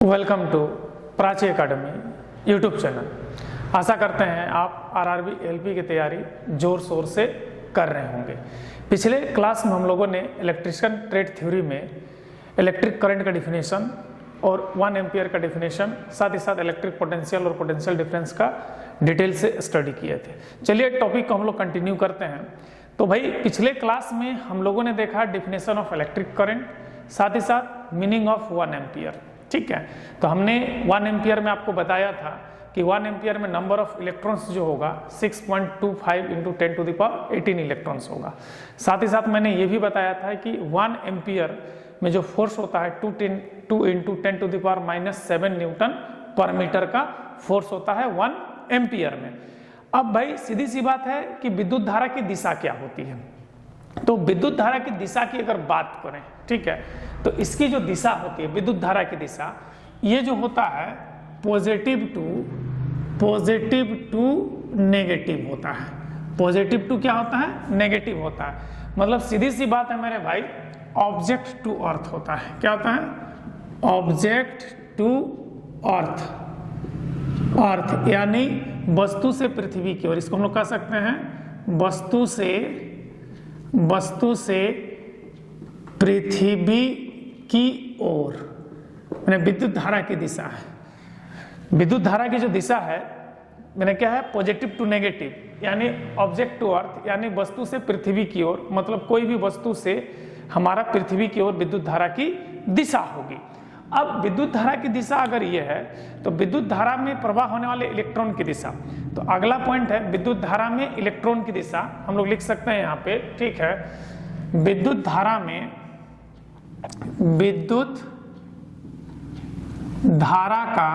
Welcome to Prachi academy YouTube channel. आशा करते हैं आप आरआरबी एलपी की तैयारी जोर शोर से कर रहे होंगे। पिछले क्लास में हम लोगों ने इलेक्ट्रिशियन ट्रेड थ्योरी में इलेक्ट्रिक करंट का डिफिनेशन और 1 एम्पियर का डिफिनेशन, साथ ही साथ इलेक्ट्रिक पोटेंशियल और पोटेंशियल डिफरेंस का डिटेल से स्टडी किए थे। चलिए टॉपिक को हम लोग कंटिन्यू करते हैं। तो भाई पिछले क्लास में हम लोगों ने देखा डिफिनेशन ऑफ इलेक्ट्रिक करंट, साथ ही साथ मीनिंग ऑफ 1 एम्पियर। ठीक है, तो हमने 1 एम्पियर में आपको बताया था कि 1 एम्पियर में नंबर ऑफ इलेक्ट्रॉन्स जो होगा 6.25 × 10⁻18 इलेक्ट्रॉन्स होगा। साथ ही साथ मैंने ये भी बताया था कि 1 एम्पियर में जो फोर्स होता है 2 × 10⁻⁻7 न्यूटन पर मीटर का फोर्स होता है 1 एम्पियर में। अब भाई सीधी सी बात है कि विद्युत धारा की दिशा क्या होती है। तो विद्युत धारा की दिशा की अगर बात करें, ठीक है, तो इसकी जो दिशा होती है विद्युत धारा की दिशा, ये जो होता है पॉजिटिव टू नेगेटिव होता है। पॉजिटिव टू क्या होता है? नेगेटिव होता है। मतलब सीधी सी बात है मेरे भाई, ऑब्जेक्ट टू अर्थ होता है। क्या होता है? ऑब्जेक्ट टू अर्थ यानी वस्तु से पृथ्वी की ओर। इसको हम लोग कह सकते हैं वस्तु से पृथ्वी की ओर, मैंने विद्युत धारा की दिशा है। विद्युत धारा की जो दिशा है मैंने क्या है? पॉजिटिव टू नेगेटिव, यानी ऑब्जेक्ट टू अर्थ, यानी वस्तु से पृथ्वी की ओर। मतलब कोई भी वस्तु से हमारा पृथ्वी की ओर विद्युत धारा की दिशा होगी। अब विद्युत धारा की दिशा अगर ये है तो विद्युत धारा में प्रवाह होने वाले इलेक्ट्रॉन की दिशा। तो अगला पॉइंट है विद्युत धारा में इलेक्ट्रॉन की दिशा। हम लोग लिख सकते हैं यहाँ पे, ठीक है, विद्युत धारा में विद्युत धारा का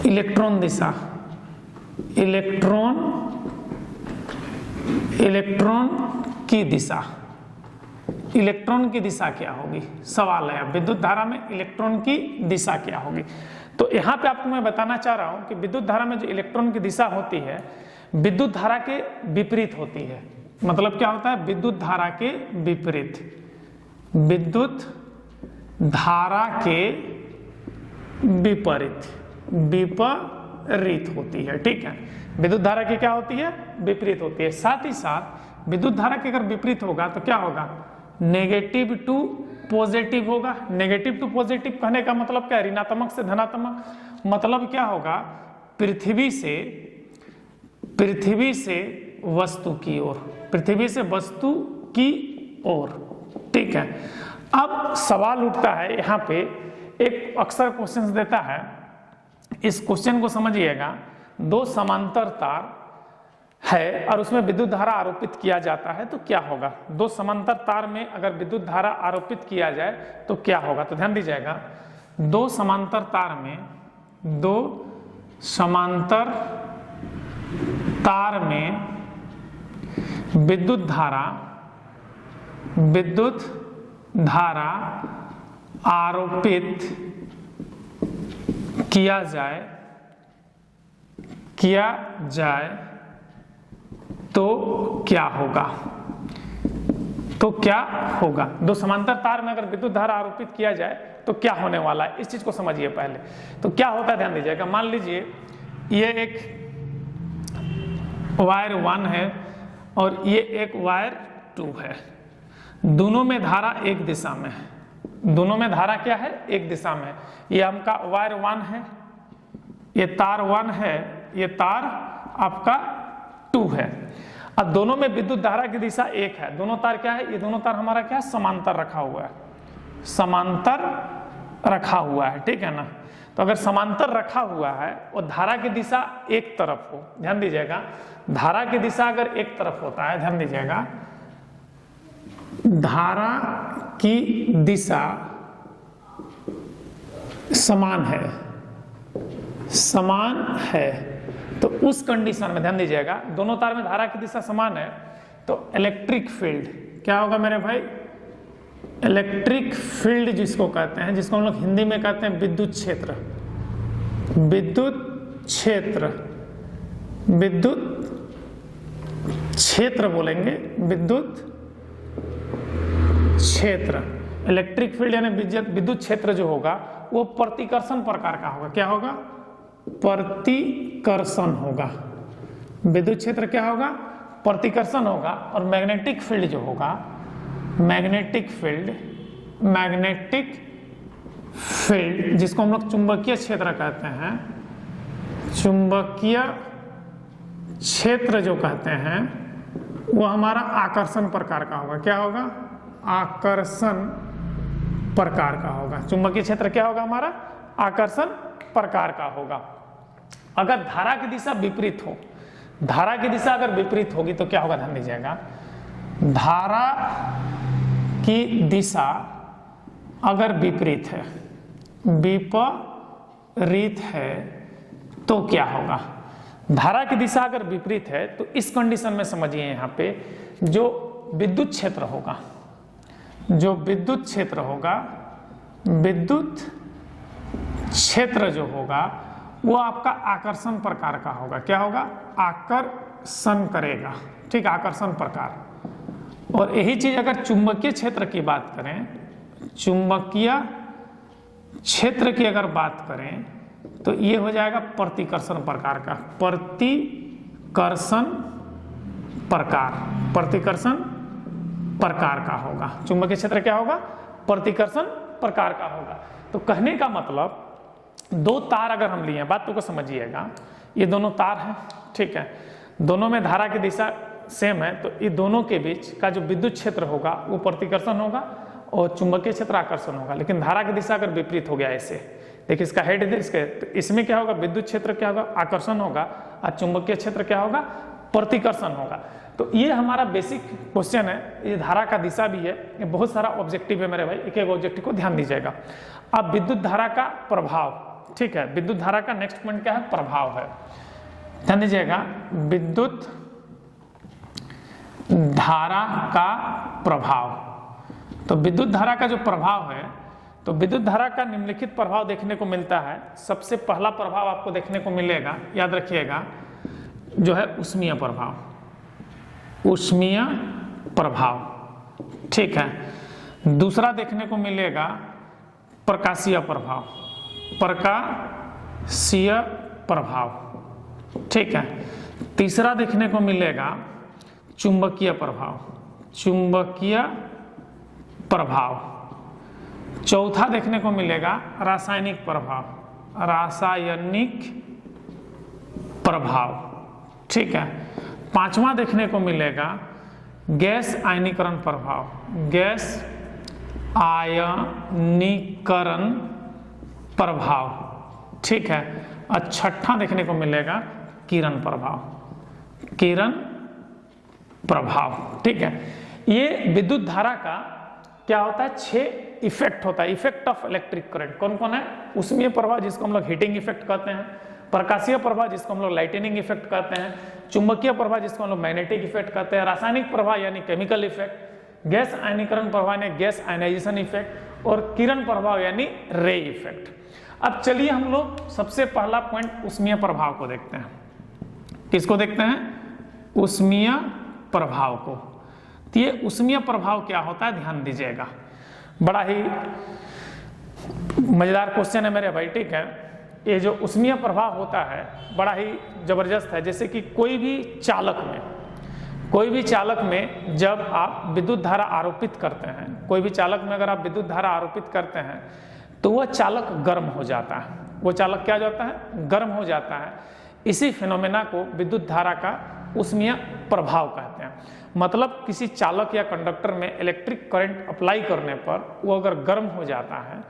इलेक्ट्रॉन दिशा, इलेक्ट्रॉन की दिशा, इलेक्ट्रॉन की दिशा क्या होगी? सवाल है। विद्युत धारा में इलेक्ट्रॉन की दिशा क्या होगी? तो यहाँ पे आपको मैं बताना चाह रहा हूँ कि विद्युत धारा में जो इलेक्ट्रॉन की दिशा होती है विद्युत धारा के विपरीत होती है। मतलब क्या होता है? विद्युत धारा के विपरीत, विद्युत धारा के विपरीत होती है। ठीक है, विद्युत धारा की क्या होती है? विपरीत होती है। साथ ही साथ विद्युत धारा के अगर विपरीत होगा तो क्या होगा? नेगेटिव टू पॉजिटिव होगा। नेगेटिव टू पॉजिटिव कहने का मतलब क्या है? ऋणात्मक से धनात्मक। मतलब क्या होगा? पृथ्वी से वस्तु की ओर, पृथ्वी से वस्तु की ओर। ठीक है, अब सवाल उठता है यहाँ पे, एक अक्सर क्वेश्चन देता है, इस क्वेश्चन को समझिएगा। 2 समांतर तार है और उसमें विद्युत धारा आरोपित किया जाता है तो क्या होगा? 2 समांतर तार में अगर विद्युत धारा आरोपित किया जाए तो क्या होगा? तो ध्यान दीजिएगा, 2 समांतर तार में विद्युत धारा आरोपित किया जाए तो क्या होगा? 2 समांतर तार में अगर विद्युत धारा आरोपित किया जाए तो क्या होने वाला है? इस चीज को समझिए पहले। तो क्या होता है ध्यान दीजिएगा। मान लीजिए ये एक वायर 1 है और ये एक वायर 2 है। दोनों में धारा एक दिशा में है। दोनों में धारा क्या है? एक दिशा में। ये आपका वायर 1 है, ये तार 1 है, ये तार आपका 2 है। अब दोनों में विद्युत धारा की दिशा एक है। दोनों तार क्या है? ये दोनों तार हमारा क्या है? समांतर रखा हुआ है। समांतर रखा हुआ है, ठीक है ना। तो अगर समांतर रखा हुआ है और धारा की दिशा एक तरफ हो, ध्यान दीजिएगा, धारा की दिशा अगर एक तरफ होता है, ध्यान दीजिएगा, धारा की दिशा समान है तो उस कंडीशन में ध्यान दीजिएगा, दोनों तार में धारा की दिशा समान है तो इलेक्ट्रिक फील्ड क्या होगा मेरे भाई? इलेक्ट्रिक फील्ड जिसको कहते हैं, जिसको हम लोग हिंदी में कहते हैं विद्युत क्षेत्र बोलेंगे, विद्युत क्षेत्र इलेक्ट्रिक फील्ड यानी विद्युत क्षेत्र जो होगा वो प्रतिकर्षण प्रकार का होगा। क्या होगा? प्रतिकर्षण होगा। विद्युत क्षेत्र क्या होगा? प्रतिकर्षण होगा। और मैग्नेटिक फील्ड जो होगा, मैग्नेटिक फील्ड जिसको हम लोग चुंबकीय क्षेत्र कहते हैं, चुंबकीय क्षेत्र जो कहते हैं वो हमारा आकर्षण प्रकार का होगा। क्या होगा? आकर्षण प्रकार का होगा। चुंबकीय क्षेत्र क्या होगा? हमारा आकर्षण प्रकार का होगा। अगर धारा की दिशा विपरीत हो, धारा की दिशा अगर विपरीत होगी तो क्या होगा? ध्यान दीजिएगा, धारा की दिशा अगर विपरीत है, विपरीत है तो क्या होगा? धारा की दिशा अगर विपरीत है तो इस कंडीशन में समझिए, यहाँ पे जो विद्युत क्षेत्र होगा, जो विद्युत क्षेत्र होगा, विद्युत क्षेत्र जो होगा वो आपका आकर्षण प्रकार का होगा। क्या होगा? आकर्षण करेगा। ठीक, आकर्षण प्रकार। और यही चीज अगर चुंबकीय क्षेत्र की बात करें, चुंबकीय क्षेत्र की अगर बात करें तो ये हो जाएगा प्रतिकर्षण प्रकार का। प्रतिकर्षण प्रकार, प्रतिकर्षण प्रकार का होगा। चुंबकीय क्षेत्र क्या होगा? प्रतिकर्षण प्रकार का होगा। तो कहने का मतलब दो तार अगर हम लिए, बात को समझिएगा, ये दोनों तार हैं, ठीक है, दोनों में धारा की दिशा सेम है, तो ये दोनों के बीच का जो विद्युत क्षेत्र होगा वो प्रतिकर्षण होगा और चुंबकीय क्षेत्र आकर्षण होगा। लेकिन धारा की दिशा अगर विपरीत हो गया ऐसे, देखिए इसका हेड है इसके, तो इसमें क्या होगा? विद्युत क्षेत्र क्या होगा? आकर्षण होगा और चुंबकीय क्षेत्र क्या होगा? प्रतिकर्षण होगा। तो ये हमारा बेसिक क्वेश्चन है। ये धारा का दिशा भी है, ये बहुत सारा ऑब्जेक्टिव है मेरे भाई, एक एक ऑब्जेक्टिव को ध्यान दीजिएगा। अब विद्युत धारा का प्रभाव, ठीक है, विद्युत धारा का नेक्स्ट पॉइंट क्या है? प्रभाव है। ध्यान दीजिएगा, विद्युत धारा का प्रभाव। तो विद्युत धारा का जो प्रभाव है, तो विद्युत धारा का निम्नलिखित प्रभाव देखने को मिलता है। सबसे पहला प्रभाव आपको देखने को मिलेगा, याद रखिएगा, जो है ऊष्मीय प्रभाव, ऊष्मीय प्रभाव, ठीक है। दूसरा देखने को मिलेगा प्रकाशीय प्रभाव, प्रकाशीय प्रभाव, ठीक है। तीसरा देखने को मिलेगा चुंबकीय प्रभाव, चुंबकीय प्रभाव। चौथा देखने को मिलेगा रासायनिक प्रभाव, रासायनिक प्रभाव, ठीक है। पांचवा देखने को मिलेगा गैस आयनीकरण प्रभाव, गैस आयनीकरण प्रभाव, ठीक है। और छठा देखने को मिलेगा किरण प्रभाव, किरण प्रभाव, ठीक है। ये विद्युत धारा का क्या होता है? 6 इफेक्ट होता है, इफेक्ट ऑफ इलेक्ट्रिक करंट। कौन कौन है? ऊष्मीय प्रभाव जिसको हम लोग हीटिंग इफेक्ट कहते हैं, प्रकाशीय प्रभाव जिसको हम लोग लाइटनिंग इफेक्ट कहते हैं, चुंबकीय प्रभाव जिसको हम लोग मैग्नेटिक इफेक्ट कहते हैं, रासायनिक प्रभाव यानी केमिकल इफेक्ट, गैस आयनीकरण प्रभाव यानी गैस आयनाइजेशन इफेक्ट, और किरण प्रभाव यानी रे इफेक्ट। अब चलिए हम लोग सबसे पहला पॉइंट ऊष्मीय प्रभाव को देखते हैं। किसको देखते हैं? ऊष्मीय प्रभाव को। तो ये ऊष्मीय प्रभाव क्या होता है, ध्यान दीजिएगा, बड़ा ही मजेदार क्वेश्चन है मेरे भाई, ठीक है। ये जो ऊष्मीय प्रभाव होता है बड़ा ही जबरदस्त है। जैसे कि कोई भी चालक में जब आप विद्युत धारा आरोपित करते हैं, कोई भी चालक में अगर आप विद्युत धारा आरोपित करते हैं तो वह चालक गर्म हो जाता है, वो चालक क्या हो जाता है? गर्म हो जाता है। इसी फिनोमेना को विद्युत धारा का ऊष्मीय प्रभाव कहते हैं। मतलब किसी चालक या कंडक्टर में इलेक्ट्रिक करंट अप्लाई करने पर वो अगर गर्म हो जाता है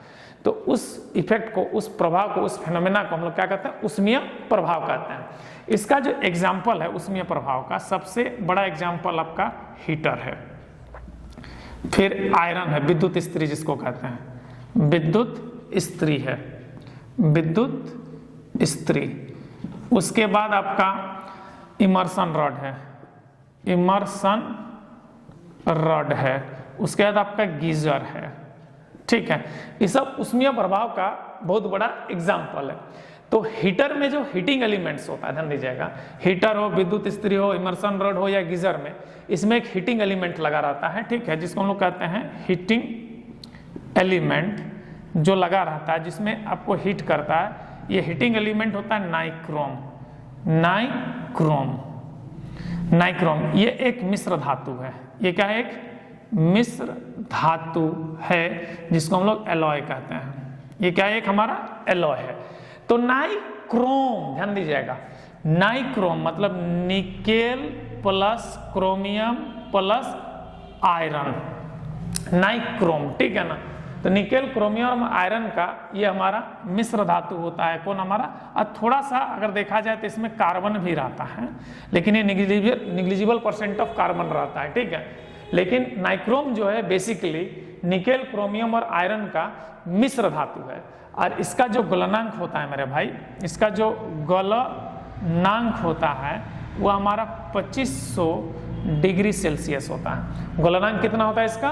तो उस इफेक्ट को, उस प्रभाव को, उस फिनोमेना को हम लोग क्या कहते हैं? ऊष्मीय प्रभाव कहते हैं। इसका जो एग्जाम्पल है ऊष्मीय प्रभाव का, सबसे बड़ा एग्जाम्पल आपका हीटर है, फिर आयरन है, विद्युत इस्त्री जिसको कहते हैं, विद्युत इस्त्री है, विद्युत इस्त्री। उसके बाद आपका इमर्सन रॉड है, इमर्सन रॉड है। उसके बाद आपका गीजर है, ठीक है। ये सब ऊष्मीय प्रभाव का बहुत बड़ा एग्जाम्पल है। तो हीटर में जो हीटिंग एलिमेंट्स होता है, ध्यान दीजिएगा, हीटर हो, विद्युत इस्त्री हो, इमर्सन रॉड हो या गीजर में, इसमें एक हीटिंग एलिमेंट लगा रहता है, ठीक है, जिसको हम लोग कहते हैं हीटिंग एलिमेंट जो लगा रहता है जिसमें आपको हीट करता है, ये हीटिंग एलिमेंट होता है नाइक्रोम। नाइक्रोम ये एक मिश्र धातु है। ये क्या है? एक मिश्र धातु है जिसको हम लोग एलॉय कहते हैं। ये क्या है? एक हमारा एलॉय है। तो नाइक्रोम, ध्यान दीजिएगा, नाइक्रोम मतलब nickel plus chromium plus iron, nichrome, ठीक है ना। तो निकेल, क्रोमियम और आयरन का ये हमारा मिश्र धातु होता है। कौन? हमारा। और थोड़ा सा अगर देखा जाए तो इसमें कार्बन भी रहता है, लेकिन ये निग्लिजिबल परसेंट ऑफ कार्बन रहता है, ठीक है। लेकिन नाइक्रोम जो है बेसिकली निकेल, क्रोमियम और आयरन का मिश्र धातु है। और इसका जो गलनांक होता है मेरे भाई, इसका जो गलनांक होता है वो हमारा 2500 डिग्री सेल्सियस होता है। गलनांक कितना होता है इसका?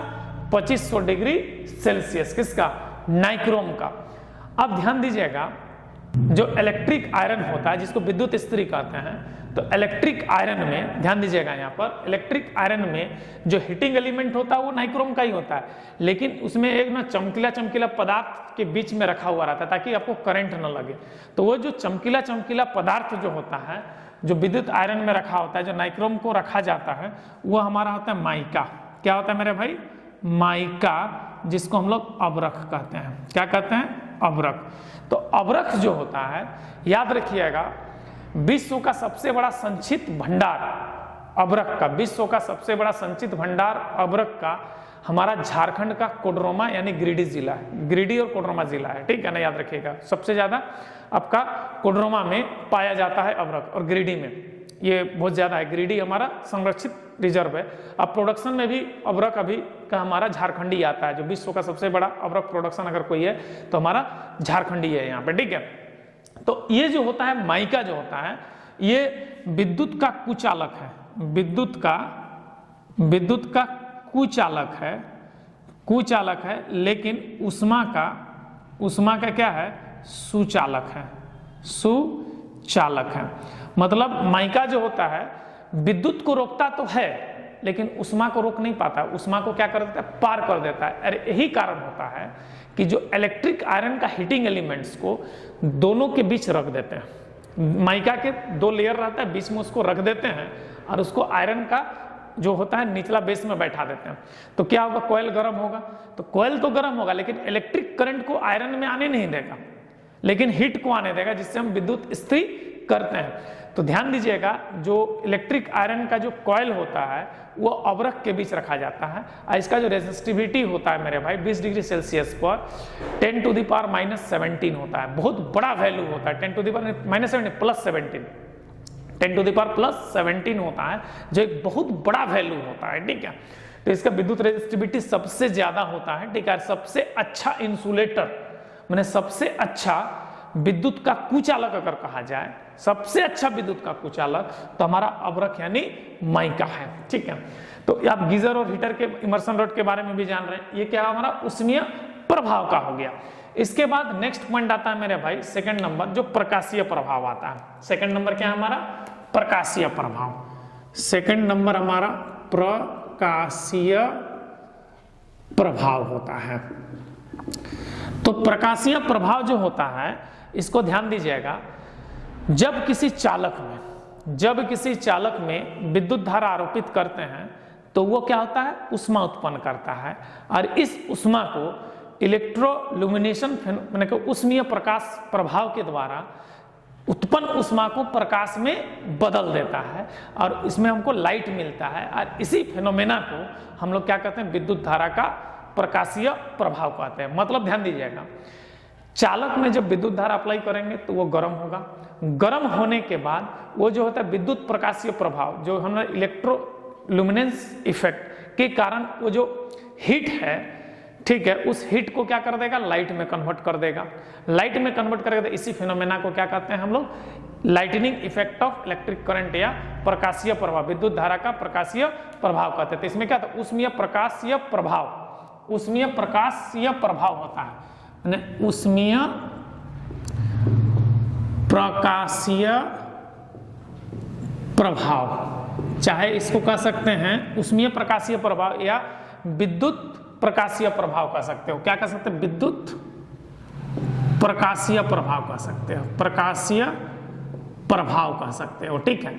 2500 डिग्री सेल्सियस। किसका? नाइक्रोम का। अब ध्यान दीजिएगा, जो इलेक्ट्रिक आयरन होता है जिसको विद्युत स्त्री कहते हैं, तो इलेक्ट्रिक आयरन में ध्यान दीजिएगा, यहाँ पर इलेक्ट्रिक आयरन में जो हीटिंग एलिमेंट होता है वो नाइक्रोम का ही होता है, लेकिन उसमें एक ना चमकीला पदार्थ के बीच में रखा हुआ रहता है ताकि आपको करंट न लगे। तो वो जो चमकीला पदार्थ जो होता है, जो विद्युत आयरन में रखा होता है, जो नाइक्रोम को रखा जाता है, वो हमारा होता है माइका। क्या होता है मेरे भाई? माइका, जिसको हम लोग अबरख कहते हैं। क्या कहते हैं? अबरख। तो अबरख जो होता है, याद रखिएगा, विश्व का सबसे बड़ा संचित भंडार अबरख का, विश्व का सबसे बड़ा संचित भंडार अबरख का हमारा झारखंड का कोडरमा यानी गिरिडीह जिला है। गिरिडीह और कोडरमा जिला है, ठीक है ना, याद रखिएगा। सबसे ज्यादा आपका कोडरमा में पाया जाता है अबरख, और गिरिडीह में ये बहुत ज्यादा है। गिरिडीह हमारा संरक्षित रिजर्व है। अब प्रोडक्शन में भी अबरख अभी का हमारा झारखंडी आता है। जो विश्व का सबसे बड़ा अबरख प्रोडक्शन अगर कोई है तो हमारा झारखंडी है यहाँ पे, ठीक है। तो ये जो होता है माइका जो होता है, ये विद्युत का कुचालक है। विद्युत का कुचालक है, लेकिन उष्मा का क्या है? सुचालक है। सुचालक है मतलब माइका जो होता है विद्युत को रोकता तो है, लेकिन उष्मा को रोक नहीं पाता। उष्मा को क्या कर देता है? पार कर देता है। अरे यही कारण होता है कि जो इलेक्ट्रिक आयरन का हीटिंग एलिमेंट्स को दोनों के बीच रख देते हैं। माइका के 2 लेयर रहता है, बीच में उसको रख देते हैं और उसको आयरन का जो होता है निचला बेस में बैठा देते हैं। तो क्या होगा? कॉइल गर्म होगा। तो कॉइल तो गर्म होगा, लेकिन इलेक्ट्रिक करंट को आयरन में आने नहीं देगा, लेकिन हीट को आने देगा, जिससे हम विद्युत स्त्री करते हैं। तो ध्यान दीजिएगा, जो इलेक्ट्रिक आयरन का जो कॉइल होता है वो अबरख के बीच रखा जाता है, और इसका जो रेजिस्टिविटी होता है मेरे भाई 20 डिग्री सेल्सियस पर 10⁻⁻17 होता है। बहुत बड़ा वैल्यू होता है, 10⁻⁻17 प्लस 17, 10⁻+17 होता है, जो एक बहुत बड़ा वैल्यू होता है, ठीक है। तो इसका विद्युत रेजिस्टिविटी सबसे ज्यादा होता है, ठीक है। सबसे अच्छा इंसुलेटर, मैंने सबसे अच्छा विद्युत का कुचालक अगर कहा जाए, सबसे अच्छा विद्युत का कुचालक, तो हमारा अबरख यानी माइका है, ठीक है। तो आप गीजर और हीटर के इमर्सन रॉड के बारे में भी जान रहे हैं। ये क्या हमारा उष्मीय प्रभाव का हो गया। इसके बाद नेक्स्ट पॉइंट आता है मेरे भाई, सेकंड नंबर, जो प्रकाशीय प्रभाव आता है। सेकंड नंबर क्या है हमारा? प्रकाशीय प्रभाव। सेकंड नंबर हमारा प्रकाशीय प्रभाव होता है। तो प्रकाशीय प्रभाव जो होता है, इसको ध्यान दीजिएगा, जब किसी चालक में विद्युत धारा आरोपित करते हैं तो वो क्या होता है? उष्मा उत्पन्न करता है, और इस उष्मा को इलेक्ट्रोल्यूमिनेशन यानी कि उष्मीय प्रकाश प्रभाव के द्वारा उत्पन्न उष्मा को प्रकाश में बदल देता है, और इसमें हमको लाइट मिलता है। और इसी फिनोमेना को हम लोग क्या कहते हैं? विद्युत धारा का प्रकाशीय प्रभाव कहते हैं। मतलब ध्यान दीजिएगा, चालक में जब विद्युत धारा अप्लाई करेंगे तो वो गर्म होगा। गर्म होने के बाद वो जो होता है विद्युत प्रकाशीय प्रभाव, जो हमारा इलेक्ट्रोल्यूमिनेंस इफेक्ट के कारण वो जो हीट है, ठीक है, उस हीट को क्या कर देगा? लाइट में कन्वर्ट कर देगा। लाइट में कन्वर्ट करेगा तो इसी फिनोमेना को क्या कहते हैं हम लोग? Lightning effect of electric current या प्रकाशीय प्रभाव, विद्युत धारा का प्रकाशीय प्रभाव कहते हैं। तो इसमें क्या था? उष्मीय प्रकाशीय प्रभाव, उष्मीय प्रकाशीय प्रभाव होता है, उष्मीय प्रकाशीय प्रभाव, चाहे इसको कह सकते हैं उष्मीय प्रकाशीय प्रभाव या विद्युत प्रकाशीय प्रभाव कह सकते हो। क्या कह सकते हो? विद्युत प्रकाशीय प्रभाव कह सकते हो, प्रकाशीय प्रभाव कह सकते हो, ठीक है।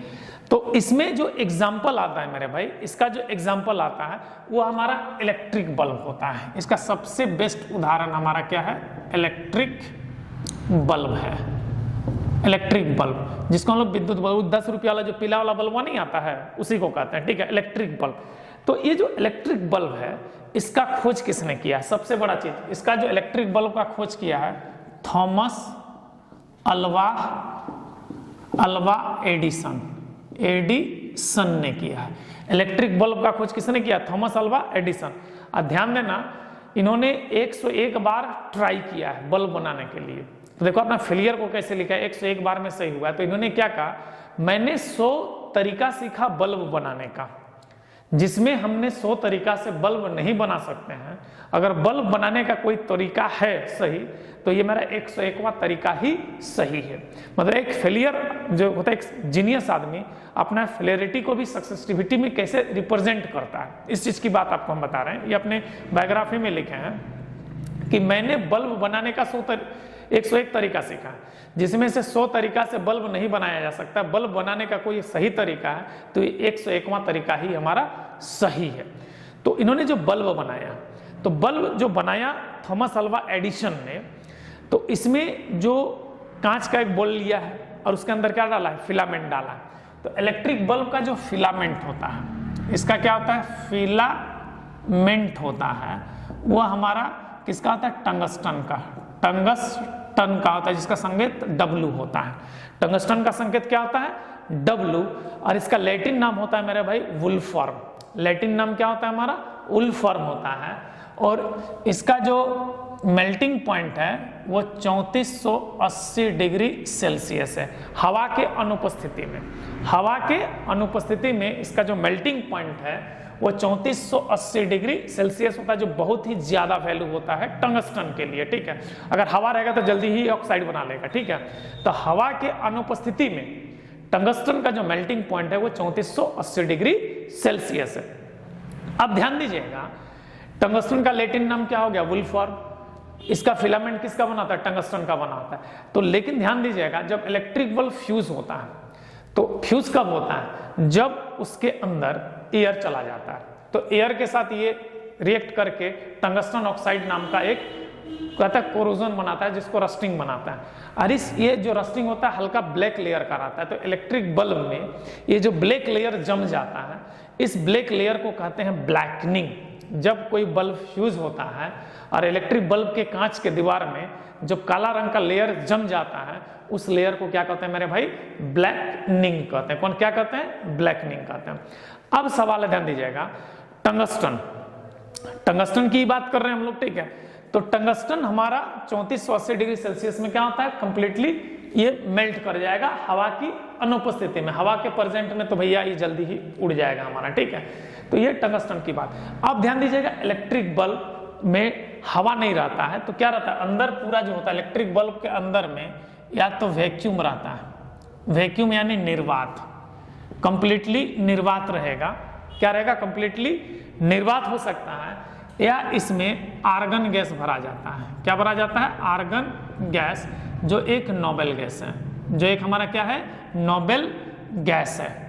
तो इसमें जो एग्जाम्पल आता है मेरे भाई, इसका जो एग्जाम्पल आता है वो हमारा इलेक्ट्रिक बल्ब होता है। इसका सबसे बेस्ट उदाहरण हमारा क्या है? इलेक्ट्रिक बल्ब है। इलेक्ट्रिक बल्ब, जिसको हम लोग विद्युत बल्ब, 10 रुपये वाला जो पीला वाला बल्ब नहीं आता है, उसी को कहते हैं, ठीक है, इलेक्ट्रिक बल्ब। तो ये जो इलेक्ट्रिक बल्ब है, इसका खोज किसने किया है? सबसे बड़ा चीज, इसका जो इलेक्ट्रिक बल्ब का खोज किया है, थॉमस अल्वा एडिसन ने किया है। इलेक्ट्रिक बल्ब का खोज किसने किया? Thomas Alva Edison. और ध्यान देना, इन्होंने 101 बार ट्राई किया है बल्ब बनाने के लिए। तो देखो अपना फेलियर को कैसे लिखा है, 101 बार में सही हुआ है। तो इन्होंने क्या कहा, मैंने 100 तरीका सीखा बल्ब बनाने का, जिसमें हमने 100 तरीका से बल्ब नहीं बना सकते हैं। अगर बल्ब बनाने का कोई तरीका है सही, तो ये मेरा 101वां तरीका ही सही है। मतलब एक फेलियर जो होता है, एक जीनियस आदमी अपना फेलियरिटी को भी सक्सेसिविटी में कैसे रिप्रेजेंट करता है, इस चीज की बात आपको हम बता रहे हैं। ये अपने बायोग्राफी में लिखे हैं कि मैंने बल्ब बनाने का 101 तरीका सीखा, जिसमें से 100 तरीका से बल्ब नहीं बनाया जा सकता। बल्ब बनाने का कोई सही तरीका है, तो ये 101वां तरीका ही हमारा सही है। तो इन्होंने जो बल्ब बनाया, तो बल्ब जो बनाया थॉमस अल्वा एडिसन ने, तो इसमें जो कांच का एक बॉल लिया है और उसके अंदर क्या डाला है? फिलामेंट डाला है। तो इलेक्ट्रिक बल्ब का जो फिलामेंट होता है, इसका क्या होता है? फिलामेंट होता है, वो हमारा किसका होता है? टंगस्टन का। टंगस्टन का होता है, जिसका संकेत W होता है। टंगस्टन का संकेत क्या होता है? W। और इसका लैटिन नाम होता है मेरे भाई वुल्फर्म। लैटिन नाम क्या होता है हमारा? वुल्फर्म होता है। और इसका जो मेल्टिंग पॉइंट है वो 3480 डिग्री सेल्सियस है, हवा के अनुपस्थिति में। हवा के अनुपस्थिति में इसका जो मेल्टिंग पॉइंट है वो 3480 डिग्री सेल्सियस होता है, जो बहुत ही ज्यादा वैल्यू होता है टंगस्टन के लिए, ठीक है। अगर हवा रहेगा तो जल्दी ही ऑक्साइड बना लेगा, ठीक है। तो हवा के अनुपस्थिति में टंगस्टन का जो मेल्टिंग पॉइंट है वो 3480 डिग्री सेल्सियस है। अब ध्यान दीजिएगा, टंगस्टन का लैटिन नाम क्या हो गया? वुल्फर्म। इसका फिलामेंट किसका बना होता है? टंगस्टन का बना होता है। तो लेकिन ध्यान दीजिएगा, जब इलेक्ट्रिक बल्ब फ्यूज होता है, तो फ्यूज कब होता है? जब उसके अंदर एयर चला जाता है। तो एयर के साथ ये रिएक्ट करके टंगस्टन ऑक्साइड नाम का एक कहता है कोरोजन बनाता है, जिसको रस्टिंग बनाता है। और ये जो रस्टिंग होता है हल्का ब्लैक लेयर का रहता है। तो इलेक्ट्रिक बल्ब में ये जो ब्लैक लेयर जम जाता है, इस ब्लैक लेयर को कहते हैं ब्लैकनिंग। जब कोई बल्ब फ्यूज होता है और इलेक्ट्रिक बल्ब के कांच के दीवार में जो काला रंग का लेयर जम जाता है, उस लेयर को क्या कहते हैं मेरे भाई? ब्लैकनिंग कहते हैं। कौन क्या कहते हैं? ब्लैकनिंग कहते हैं। अब सवाल है, ध्यान दीजिएगा, टंगस्टन की बात कर रहे हैं हम लोग, ठीक है। तो टंगस्टन हमारा 3480 डिग्री सेल्सियस में क्या होता है? कंप्लीटली ये मेल्ट कर जाएगा हवा की अनुपस्थिति में। हवा के प्रेजेंट में तो भैया ये जल्दी ही उड़ जाएगा हमारा, ठीक है। तो ये टंगस्टन की बात। अब ध्यान दीजिएगा, इलेक्ट्रिक बल्ब में हवा नहीं रहता है, तो क्या रहता है? अंदर पूरा जो होता है इलेक्ट्रिक बल्ब के अंदर में, या तो वैक्यूम रहता है, वैक्यूम यानी निर्वात, कंप्लीटली निर्वात रहेगा। क्या रहेगा? कंप्लीटली निर्वात हो सकता है, या इसमें आर्गन गैस भरा जाता है। क्या भरा जाता है? आर्गन गैस, जो एक नोबेल गैस है, जो एक हमारा क्या है? नोबेल गैस है।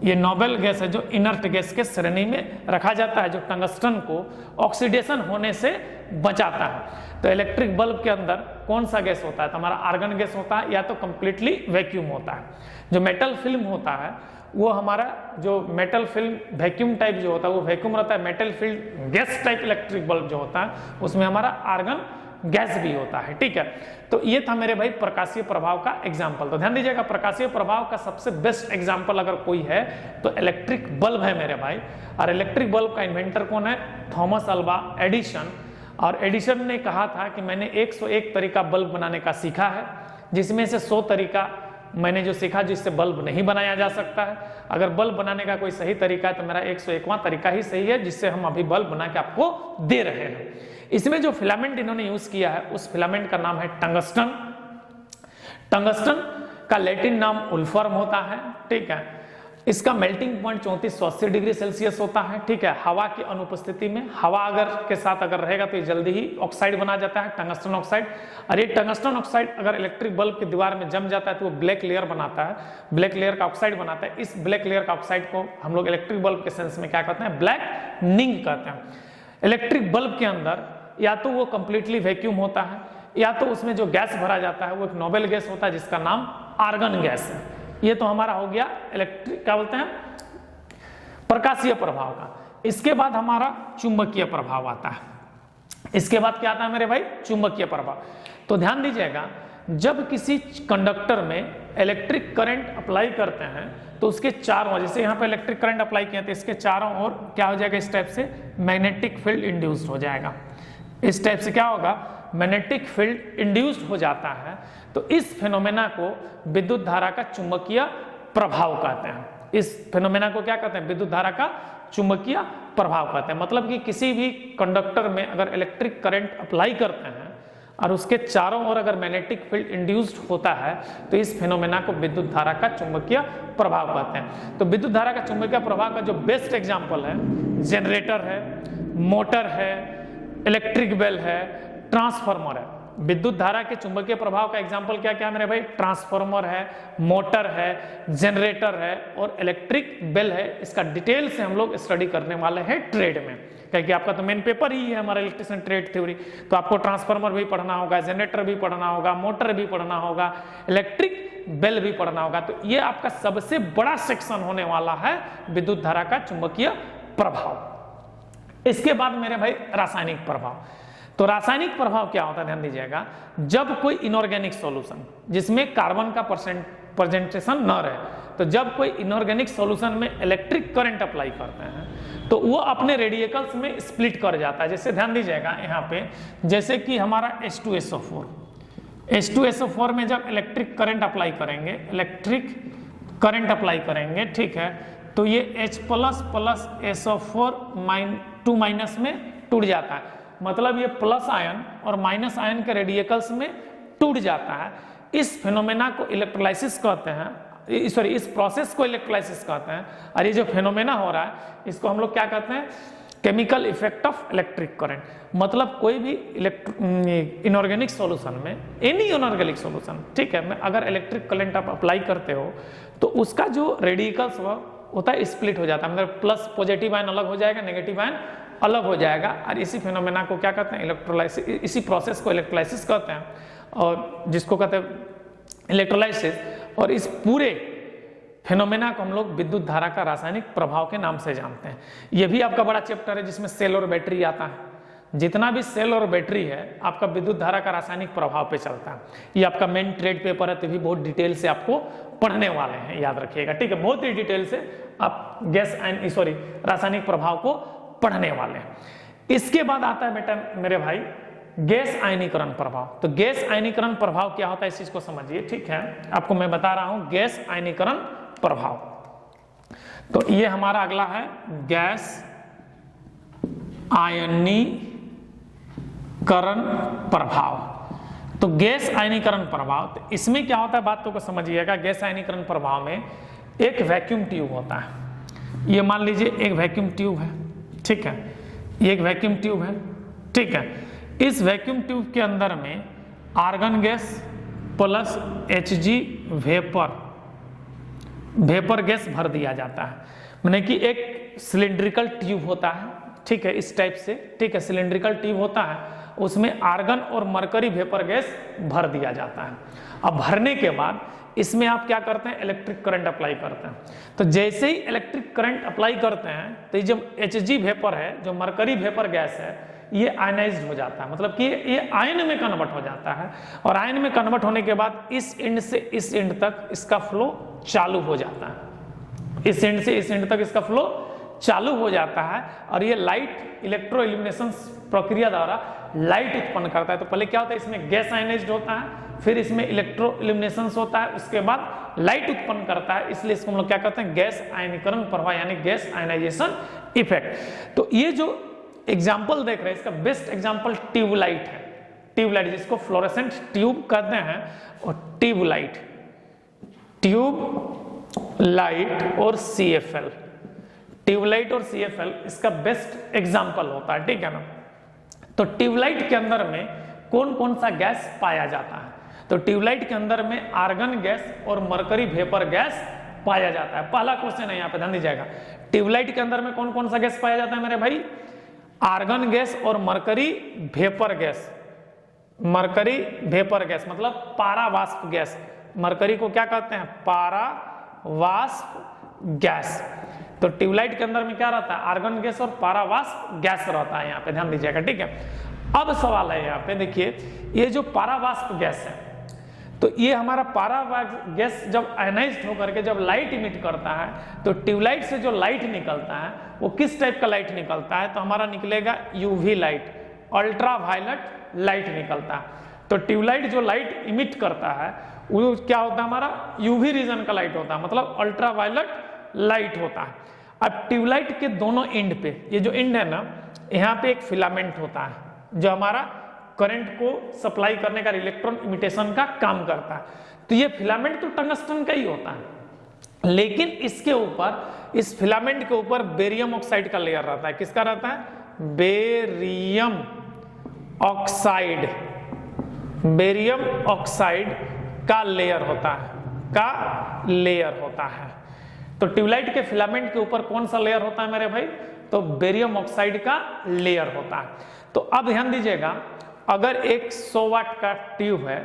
ये नोबेल गैस है जो इनर्ट गैस के श्रेणी में रखा जाता है, जो टंगस्टन को ऑक्सीडेशन होने से बचाता है। तो इलेक्ट्रिक बल्ब के अंदर कौन सा गैस होता है? तो हमारा आर्गन गैस होता है, या तो कंप्लीटली वैक्यूम होता है। जो मेटल फिल्म होता है, वो हमारा जो मेटल फिल्म वैक्यूम टाइप जो होता है वो वैक्यूम रहता है। Metal field gas type electric bulb जो होता है, उसमें हमारा आर्गन गैस भी होता है, ठीक है। तो ये था मेरे भाई प्रकाशीय प्रभाव का एग्जाम्पल। तो ध्यान दीजिएगा, प्रकाशीय प्रभाव का सबसे बेस्ट एग्जाम्पल अगर कोई है तो इलेक्ट्रिक बल्ब है मेरे भाई। और इलेक्ट्रिक बल्ब का इन्वेंटर कौन है? Thomas Alva Edison. और एडिसन ने कहा था कि मैंने 101 तरीका बल्ब बनाने का सीखा है, जिसमें से 100 तरीका मैंने जो सीखा जिससे बल्ब नहीं बनाया जा सकता है। अगर बल्ब बनाने का कोई सही तरीका है तो मेरा 101वां तरीका ही सही है, जिससे हम अभी बल्ब बना के आपको दे रहे हैं। इसमें जो फिलामेंट इन्होंने यूज किया है, उस फिलामेंट का नाम है टंगस्टन। टंगस्टन का लैटिन नाम वुल्फर्म होता है, ठीक है। इसका मेल्टिंग पॉइंट 3480 डिग्री सेल्सियस होता है, ठीक है, हवा की अनुपस्थिति में। हवा अगर के साथ अगर रहेगा तो ये जल्दी ही ऑक्साइड बना जाता है, टंगस्टन ऑक्साइड। और ये टंगस्टन ऑक्साइड अगर इलेक्ट्रिक बल्ब की दीवार में जम जाता है तो वो ब्लैक लेयर बनाता है, ब्लैक लेयर का ऑक्साइड बनाता है। इस ब्लैक लेयर का ऑक्साइड को हम लोग इलेक्ट्रिक बल्ब के सेंस में क्या कहते हैं, ब्लैक निंग कहते हैं। इलेक्ट्रिक बल्ब के अंदर या तो वो कंप्लीटली वैक्यूम होता है, या तो उसमें जो गैस भरा जाता है वो एक नोबेल गैस होता है जिसका नाम आर्गन गैस है। ये तो हमारा हो गया इलेक्ट्रिक, क्या बोलते हैं, प्रकाशीय प्रभाव का। इसके बाद हमारा चुंबकीय प्रभाव आता है। इसके बाद क्या आता है मेरे भाई, चुंबकीय प्रभाव। तो ध्यान दीजिएगा, जब किसी कंडक्टर में इलेक्ट्रिक करंट अप्लाई करते हैं तो उसके चारों, जैसे यहाँ पे इलेक्ट्रिक करंट अप्लाई किया तो इसके चारों ओर क्या हो जाएगा, इस टाइप से मैग्नेटिक फील्ड इंड्यूस्ड हो जाएगा। इस टाइप से क्या होगा, मैग्नेटिक फील्ड इंड्यूस्ड हो जाता है। तो इस फेनोमेना को विद्युत धारा का चुंबकीय प्रभाव कहते हैं। इस फेनोमेना को क्या कहते हैं, विद्युत धारा का चुंबकीय प्रभाव कहते हैं। मतलब कि किसी भी कंडक्टर में अगर इलेक्ट्रिक करंट अप्लाई करते हैं और उसके चारों ओर अगर मैग्नेटिक फील्ड इंड्यूस्ड होता है तो इस फेनोमेना को विद्युत धारा का चुंबकीय प्रभाव कहते हैं। तो विद्युत धारा का चुंबकीय प्रभाव का जो बेस्ट एग्जाम्पल है, जनरेटर है, मोटर है, इलेक्ट्रिक बेल है, ट्रांसफार्मर है। विद्युत धारा के चुंबकीय प्रभाव का एग्जाम्पल क्या क्या है मेरे भाई, ट्रांसफार्मर है, मोटर है, जनरेटर है और इलेक्ट्रिक बेल है। इसका डिटेल से हम लोग स्टडी करने वाले हैं ट्रेड में, क्योंकि आपका तो मेन पेपर ही है हमारा इलेक्ट्रिशियन ट्रेड थ्योरी। तो आपको ट्रांसफार्मर भी पढ़ना होगा, जनरेटर भी पढ़ना होगा, मोटर भी पढ़ना होगा, इलेक्ट्रिक बेल भी पढ़ना होगा। तो ये आपका सबसे बड़ा सेक्शन होने वाला है विद्युत धारा का चुंबकीय प्रभाव। इसके बाद मेरे भाई रासायनिक प्रभाव। तो रासायनिक प्रभाव क्या होता है, ध्यान दीजिएगा, जब कोई इनऑर्गेनिक सॉल्यूशन जिसमें कार्बन का प्रेजेंटेशन न रहे, तो जब कोई इनऑर्गेनिक सॉल्यूशन में इलेक्ट्रिक करंट अप्लाई करते हैं तो वो अपने रेडिकल्स में स्प्लिट कर जाता है। जैसे ध्यान दीजिएगा यहाँ पे, जैसे कि हमारा H2SO4, H2SO4 में जब इलेक्ट्रिक करंट अप्लाई करेंगे, इलेक्ट्रिक करंट अप्लाई करेंगे, ठीक है, तो ये H+ प्लस SO4 2 माइनस में टूट जाता है। मतलब ये प्लस आयन और माइनस आयन के रेडिकल्स में टूट जाता है। इस फेनोमेना को इलेक्ट्रोलाइसिस कहते हैं, सॉरी इस प्रोसेस को इलेक्ट्रोलाइसिस कहते हैं। और ये जो फेनोमेना हो रहा है इसको हम लोग क्या कहते हैं, chemical effect of electric current. मतलब कोई भी इनऑर्गेनिक सॉल्यूशन में, एनी इनऑर्गेनिक सॉल्यूशन, ठीक है, में अगर इलेक्ट्रिक करंट आप अप्लाई करते हो तो उसका जो रेडिकल्स होता है स्प्लिट हो जाता है। मतलब प्लस पॉजिटिव आयन अलग हो जाएगा, नेगेटिव आयन अलग हो जाएगा। और इसी फेनोमेना को क्या कहते हैं, इलेक्ट्रोलाइसिस। इसी प्रोसेस को इलेक्ट्रोलाइसिस कहते हैं, और जिसको कहते हैं इलेक्ट्रोलाइसिस। और इस पूरे फेनोमेना को हम लोग विद्युत धारा का रासायनिक प्रभाव के नाम से जानते हैं। यह भी आपका बड़ा चैप्टर है जिसमें सेल और बैटरी आता है। जितना भी सेल और बैटरी है आपका विद्युत धारा का रासायनिक प्रभाव पे चलता है। ये आपका मेन ट्रेड पेपर है, तो भी बहुत डिटेल से आपको पढ़ने वाले हैं, याद रखिएगा, ठीक है। बहुत ही डिटेल से आप रासायनिक प्रभाव को पढ़ने वाले हैं। इसके बाद आता है बेटा मेरे भाई गैस आयनीकरण प्रभाव। तो गैस आयनीकरण प्रभाव क्या होता है इस चीज को समझिए, ठीक है, आपको मैं बता रहा हूं गैस आयनीकरण प्रभाव। तो ये हमारा अगला है गैस आयनीकरण प्रभाव। तो गैस आयनीकरण प्रभाव, तो इसमें क्या होता है बात को समझिएगा। गैस आयनीकरण प्रभाव में एक वैक्यूम ट्यूब होता है। ये मान लीजिए एक वैक्यूम ट्यूब है, ठीक है, ये एक वैक्यूम ट्यूब है, ठीक है। इस वैक्यूम ट्यूब के अंदर में argon gas plus Hg vapour gas भर दिया जाता है। माने कि एक सिलिंड्रिकल ट्यूब होता है, ठीक है, इस टाइप से, ठीक है, सिलिंड्रिकल ट्यूब होता है, उसमें आर्गन और मरकरी वेपर गैस भर दिया जाता है। अब भरने के बाद इसमें आप क्या करते हैं, इलेक्ट्रिक करंट अप्लाई करते हैं। तो जैसे ही इलेक्ट्रिक करंट अप्लाई करते हैं तो ये जो Hg वेपर है, जो मरकरी वेपर गैस है, ये आयनाइज्ड हो जाता है। मतलब कि ये आयन में कन्वर्ट हो जाता है, और आयन में कन्वर्ट होने के बाद इस एंड से इस एंड तक इसका फ्लो चालू हो जाता है। इस एंड से इस एंड तक इसका फ्लो चालू हो जाता है, और ये लाइट इलेक्ट्रो इल्यूमिनेशन प्रक्रिया द्वारा लाइट उत्पन्न करता है। तो पहले क्या होता है, इसमें गैस आयनाइज्ड होता है, फिर इसमें इलेक्ट्रो इल्यूमिनेशन होता है, उसके बाद लाइट उत्पन्न करता है। इसलिए इसको हम लोग क्या कहते हैं, गैस आयनीकरण प्रभाव, यानी गैस आयनाइजेशन इफेक्ट। तो ये जो एग्जाम्पल देख रहे हैं इसका बेस्ट एग्जाम्पल ट्यूबलाइट है। ट्यूबलाइट जिसको फ्लोरेसेंट ट्यूब कहते हैं, और ट्यूबलाइट, ट्यूब लाइट और CFL, ट्यूबलाइट और CFL इसका बेस्ट एग्जाम्पल होता है, ठीक है ना। तो ट्यूबलाइट के अंदर में कौन कौन सा गैस पाया जाता है? तो ट्यूबलाइट के अंदर में आर्गन गैस और मरकरी वेपर गैस पाया जाता है। पहला क्वेश्चन है यहाँ पे, ध्यान दीजिएगा। ट्यूबलाइट के अंदर में कौन कौन सा गैस पाया जाता है मेरे भाई? आर्गन गैस और mercury vapour gas. Mercury vapour gas मतलब पारावाष्प गैस। मरकरी को क्या कहते हैं? पारावाष्प गैस। तो ट्यूबलाइट के अंदर में क्या रहता है? आर्गन गैस और पारावाष्प गैस रहता है, यहाँ पे ध्यान दीजिएगा, ठीक है। अब सवाल है यहाँ पे, देखिए ये जो पारावाष्प गैस है, तो ये हमारा पारावाष्प गैस जब आयनाइज्ड होकर के जब लाइट इमिट करता है, तो ट्यूबलाइट से जो लाइट निकलता है वो किस टाइप का लाइट निकलता है? तो हमारा निकलेगा UV light, ultraviolet light निकलता है। तो ट्यूबलाइट जो लाइट इमिट करता है वो क्या होता है? हमारा UV रीजन का लाइट होता है, मतलब अल्ट्रा वायलेट लाइट होता है। अब ट्यूबलाइट के दोनों एंड पे, ये जो एंड है ना, यहाँ पे एक फिलामेंट होता है जो हमारा करंट को सप्लाई करने का, इलेक्ट्रॉन इमिटेशन का काम करता है। तो ये फिलामेंट तो टंगस्टन का ही होता है, लेकिन इसके ऊपर, इस फिलामेंट के ऊपर बेरियम ऑक्साइड का लेयर रहता है। किसका रहता है? Barium oxide. बेरियम ऑक्साइड का लेयर होता है, तो ट्यूबलाइट के फिलामेंट के ऊपर कौन सा लेयर होता है मेरे भाई? तो बेरियम ऑक्साइड का लेयर होता है। तो अब ध्यान दीजिएगा, अगर एक 100 वाट का ट्यूब है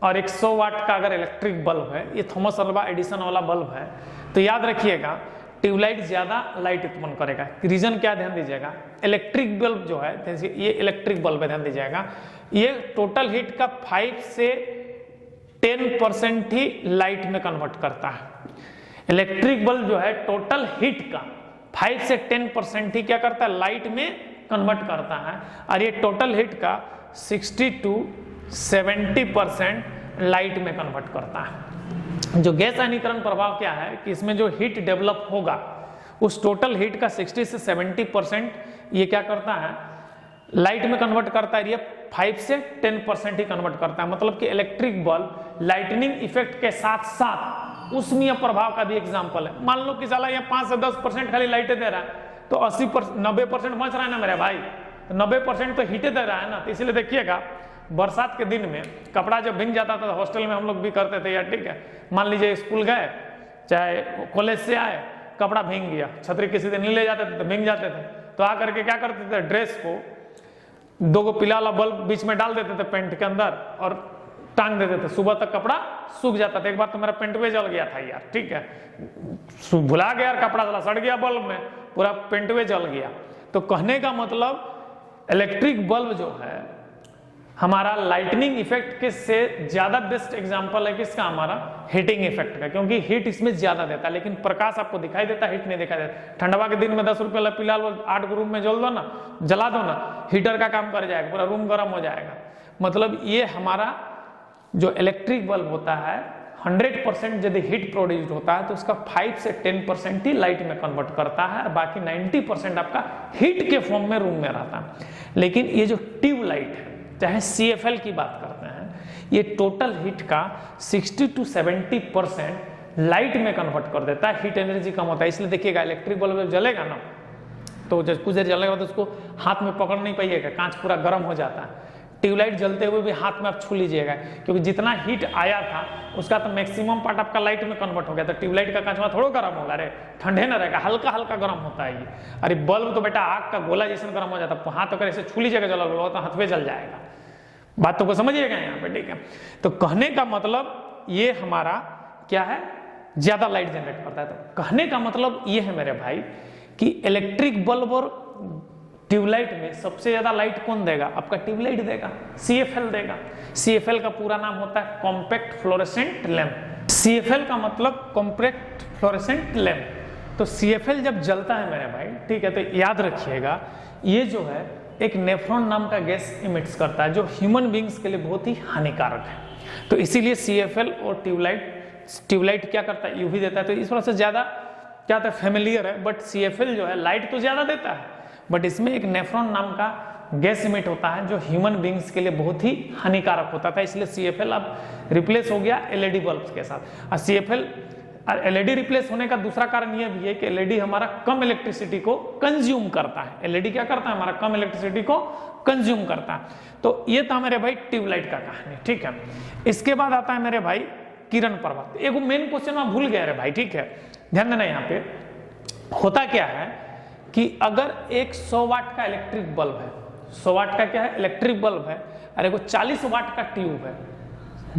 और 100 वाट का अगर इलेक्ट्रिक बल्ब है, ये थॉमस अल्वा एडिसन वाला बल्ब है, तो याद रखिएगा ट्यूबलाइट ज्यादा लाइट उत्पन्न करेगा। रीजन क्या? ध्यान दीजिएगा, इलेक्ट्रिक बल्ब जो है, ये इलेक्ट्रिक बल्ब है, ध्यान दीजिएगा, ये टोटल हीट का 5 से 10% ही लाइट में कन्वर्ट करता है। इलेक्ट्रिक बल्ब जो है टोटल हीट का 5 से 10% ही क्या करता है? लाइट में कन्वर्ट करता है। और ये टोटल हीट का 60 to 70% लाइट में कन्वर्ट करता है। जो गैस आयनीकरण प्रभाव क्या है कि इसमें जो हीट डेवलप होगा उस टोटल हीट का 60 से 70% ये क्या करता है? लाइट में कन्वर्ट करता है। ये 5 से 10% ही कन्वर्ट करता है। मतलब कि इलेक्ट्रिक बल्ब लाइटनिंग इफेक्ट के साथ साथ उष्मीय प्रभाव का भी एग्जाम्पल है। मान लो कि साला ये 5 से 10% खाली लाइटें दे रहा है, तो 90% बच रहा है ना मेरे भाई, तो 90% तो हीटें दे रहा है ना। तो इसलिए देखिएगा, बरसात के दिन में कपड़ा जब भीग जाता था, हॉस्टल में हम लोग भी करते थे यार, ठीक है। मान लीजिए स्कूल गए, चाहे कॉलेज से आए, कपड़ा भीग गया, छतरी किसी दिन नहीं ले जाते थे तो भीग जाते थे, तो आ करके क्या करते थे? ड्रेस को 2 पीला वाला बल्ब बीच में डाल देते थे पेंट के अंदर और टांग देते थे। सुबह तक कपड़ा सूख जाता था। एक बार तो मेरा पेंट वे जल गया था यार, ठीक है, भुला गया यार, कपड़ा सड़ गया बल्ब में, पूरा पेंट वे जल गया। तो कहने का मतलब इलेक्ट्रिक बल्ब जो है हमारा लाइटनिंग इफेक्ट के से ज्यादा बेस्ट एग्जांपल है किसका? हमारा हीटिंग इफेक्ट का, क्योंकि हीट इसमें ज्यादा देता है, लेकिन प्रकाश आपको दिखाई देता, हीट नहीं दिखाई देता। ठंडवा के दिन में 10 रुपये पीला 8 रूम में जल दो ना, जला दो ना, हीटर का काम कर जाएगा, पूरा रूम गर्म हो जाएगा। मतलब ये हमारा जो इलेक्ट्रिक बल्ब होता है 100% यदि हीट प्रोड्यूस होता है तो उसका 5 से 10% ही लाइट में कन्वर्ट करता है, बाकी 90% आपका हीट के फॉर्म में रूम में रहता है। लेकिन ये जो ट्यूबलाइट है, चाहे CFL की बात करते हैं, ये टोटल हीट का 60 to 70% लाइट में कन्वर्ट कर देता है, हीट एनर्जी कम होता है। इसलिए देखिएगा इलेक्ट्रिक बल्ब जब जलेगा ना, तो जब कुछ देर जलेगा तो उसको हाथ में पकड़ नहीं पाइएगा, कांच पूरा गर्म हो जाता है। ट्यूबलाइट जलते हुए भी हाथ में आप छू लीजिएगा, क्योंकि जितना हीट आया था उसका तो मैक्सिमम पार्ट आपका लाइट में कन्वर्ट हो गया। तो ट्यूबलाइट का कांच थोड़ा गर्म होगा, अरे ठंडे ना रहेगा, हल्का हल्का गर्म होता है ये। अरे बल्ब तो बेटा आग का गोला जैसे गर्म हो जाता है, हाथ अगर ऐसे छू लीजिएगा जला तो हाथ में जल जाएगा। बात तो को समझिएगा यहाँ पे, ठीक है। तो कहने का मतलब ये हमारा क्या है? ज्यादा लाइट जनरेट करता है। तो कहने का मतलब ये है मेरे भाई कि इलेक्ट्रिक बल्ब और ट्यूबलाइट में सबसे ज्यादा लाइट कौन देगा? आपका ट्यूबलाइट देगा, CFL देगा। CFL का पूरा नाम होता है कॉम्पैक्ट फ्लोरेसेंट लैंप। CFL का मतलब कॉम्पैक्ट फ्लोरेसेंट लैंप। तो CFL जब जलता है मेरे भाई, ठीक है, तो याद रखिएगा ये जो है एक नेफ्रॉन नाम का गैस इमिट्स करता है, जो ह्यूमन बींग्स के लिए बहुत ही हानिकारक है। तो इसीलिए CFL और ट्यूबलाइट क्या करता है? UV देता है। तो इस वजह से ज्यादा क्या होता है? फेमिलियर है। बट CFL जो है लाइट तो ज्यादा देता है, बट इसमें एक नेफ्रॉन नाम का गैस इमिट होता है जो ह्यूमन बींग्स के लिए बहुत ही हानिकारक होता था। इसलिए CFL अब रिप्लेस हो गया LED बल्ब के साथ। और CFL और एलईडी रिप्लेस होने का दूसरा कारण यह भी है कि एलईडी हमारा कम इलेक्ट्रिसिटी को कंज्यूम करता है। एलईडी क्या करता है, हमारा कम इलेक्ट्रिसिटी को कंज्यूम करता है। तो ये था मेरे भाई ट्यूबलाइट का कहानी, ठीक है। इसके बाद आता है मेरे भाई किरण प्रभाव। एक मेन क्वेश्चन मैं भूल गया रे भाई, ठीक है, ध्यान देना। यहाँ पे होता क्या है कि अगर एक 100 वाट का इलेक्ट्रिक बल्ब है, 100 वाट का क्या है, इलेक्ट्रिक बल्ब है, और एक 40 वाट का ट्यूब है।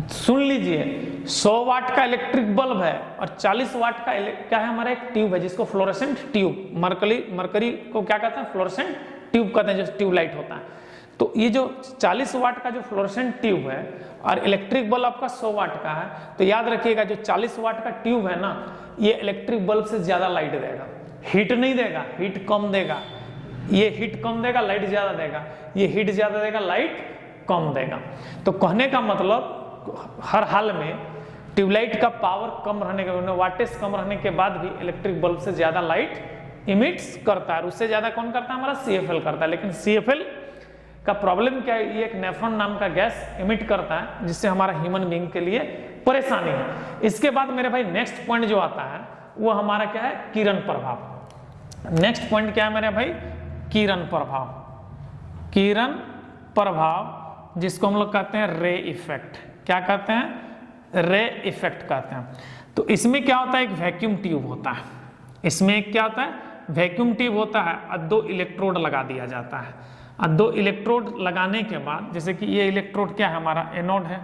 सुन लीजिए, 100 वाट का इलेक्ट्रिक बल्ब है और 40 वाट का क्या है, हमारा एक ट्यूब है जिसको फ्लोरेसेंट ट्यूब, मरकरी को क्या कहते हैं, फ्लोरेसेंट ट्यूब कहते हैं, जो ट्यूबलाइट होता है। तो ये जो 40 वाट का जो फ्लोरेसेंट ट्यूब है और इलेक्ट्रिक बल्ब आपका 100 वाट का है, तो याद रखिएगा जो 40 वाट का ट्यूब है ना, ये इलेक्ट्रिक बल्ब से ज्यादा लाइट देगा, हीट नहीं देगा, हीट कम देगा। ये हीट कम देगा, लाइट ज्यादा देगा, ये हीट ज्यादा देगा, लाइट कम देगा। तो कहने का मतलब हर हाल में ट्यूबलाइट का पावर कम रहने के, वाटेज कम रहने के बाद भी इलेक्ट्रिक बल्ब से ज्यादा लाइट इमिट्स करता है, और उससे ज्यादा कौन करता है, हमारा CFL करता है। लेकिन CFL का प्रॉब्लम क्या है, ये एक नेफ्रॉन नाम का गैस इमिट करता है, जिससे हमारा ह्यूमन बीइंग के लिए परेशानी है। इसके बाद मेरे भाई नेक्स्ट पॉइंट जो आता है वो हमारा क्या है, किरण प्रभाव। नेक्स्ट पॉइंट क्या है मेरे भाई, किरण प्रभाव। किरण प्रभाव जिसको हम लोग कहते हैं रे इफेक्ट। क्या कहते हैं, रे इफेक्ट कहते हैं। तो इसमें क्या होता है, एक वैक्यूम ट्यूब होता है, इसमें क्या होता है, वैक्यूम ट्यूब होता है और 2 इलेक्ट्रोड लगा दिया जाता है। और 2 इलेक्ट्रोड लगाने के बाद, जैसे कि ये इलेक्ट्रोड क्या है, हमारा एनोड है,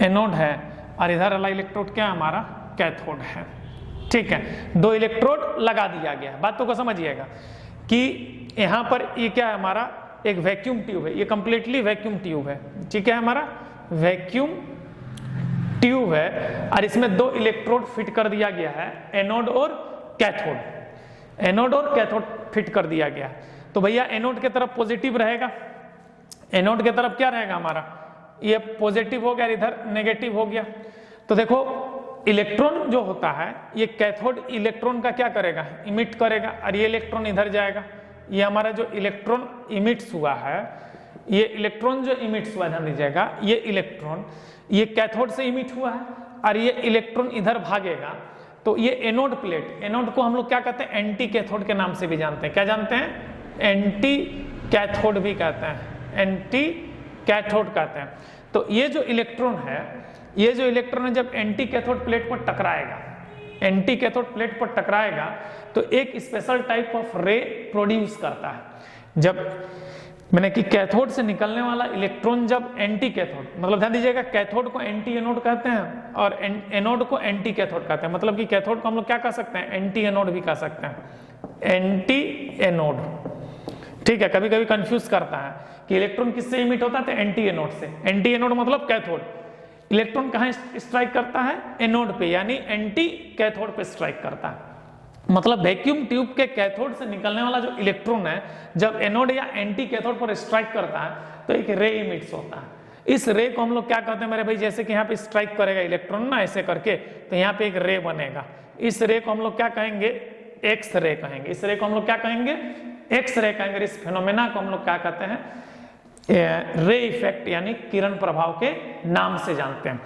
एनोड है, और इधर वाला इलेक्ट्रोड क्या है, हमारा कैथोड है, ठीक है। 2 इलेक्ट्रोड लगा दिया गया है। बातों को समझिएगा कि यहाँ पर ये क्या है, हमारा एक वैक्यूम ट्यूब है, ये कंप्लीटली वैक्यूम ट्यूब है, ठीक है, हमारा वैक्यूम ट्यूब है, और इसमें 2 इलेक्ट्रोड फिट कर दिया गया है, एनोड और कैथोड। एनोड और कैथोड फिट कर दिया गया है। तो भैया एनोड के तरफ पॉजिटिव रहेगा, एनोड के तरफ क्या रहेगा, हमारा ये पॉजिटिव हो गया, इधर नेगेटिव हो गया। तो देखो इलेक्ट्रॉन जो होता है, ये कैथोड इलेक्ट्रॉन का क्या करेगा, इमिट करेगा, और ये इलेक्ट्रॉन इधर जाएगा। ये हमारा जो इलेक्ट्रॉन इमिट्स हुआ है, ये इलेक्ट्रॉन जो इमिट्स हुआ, ध्यान दीजिएगा, ये इलेक्ट्रॉन ये कैथोड से इमिट हुआ है, और ये इलेक्ट्रॉन इधर भागेगा। तो ये एनोड प्लेट, एनोड को हम लोग क्या कहते हैं, एंटी कैथोड के नाम से भी जानते हैं। क्या जानते हैं, एंटी कैथोड भी कहते हैं, एंटी कैथोड कहते हैं। तो ये जो इलेक्ट्रॉन है, ये जो इलेक्ट्रॉन है, जब एंटी कैथोड प्लेट पर टकराएगा, एंटी कैथोड प्लेट पर टकराएगा, तो एक स्पेशल टाइप ऑफ रे प्रोड्यूस करता है। जब मैंने कि कैथोड से निकलने वाला इलेक्ट्रॉन जब एंटी कैथोड, मतलब ध्यान दीजिएगा, कैथोड को एंटी एनोड कहते हैं और एनोड को एंटी कैथोड कहते हैं। मतलब कि कैथोड को हम लोग क्या कह सकते हैं, एंटी एनोड भी कह सकते हैं, एंटी एनोड, ठीक है। कभी कभी कंफ्यूज करता है कि इलेक्ट्रॉन किससे इमिट होता है, तो एंटी एनोड से। एंटी एनोड मतलब कैथोड, इलेक्ट्रॉन कहाँ स्ट्राइक करता है, एनोड पे, यानी एंटी कैथोड पे स्ट्राइक करता है। मतलब वैक्यूम ट्यूब के कैथोड से निकलने वाला जो इलेक्ट्रॉन है, जब एनोड या एंटी कैथोड पर स्ट्राइक करता है, तो एक रे इमिट्स होता है। इस रे को हम लोग क्या कहते हैं मेरे भाई, जैसे कि यहाँ पे स्ट्राइक करेगा इलेक्ट्रॉन ना ऐसे करके, तो यहाँ पे एक रे बनेगा। इस रे को हम लोग क्या कहेंगे, एक्स रे कहेंगे। इस रे को हम लोग क्या कहेंगे, एक्स रे कहेंगे। इस फेनोमेना को हम लोग क्या कहते हैं, रे इफेक्ट यानी किरण प्रभाव के नाम से जानते हैं।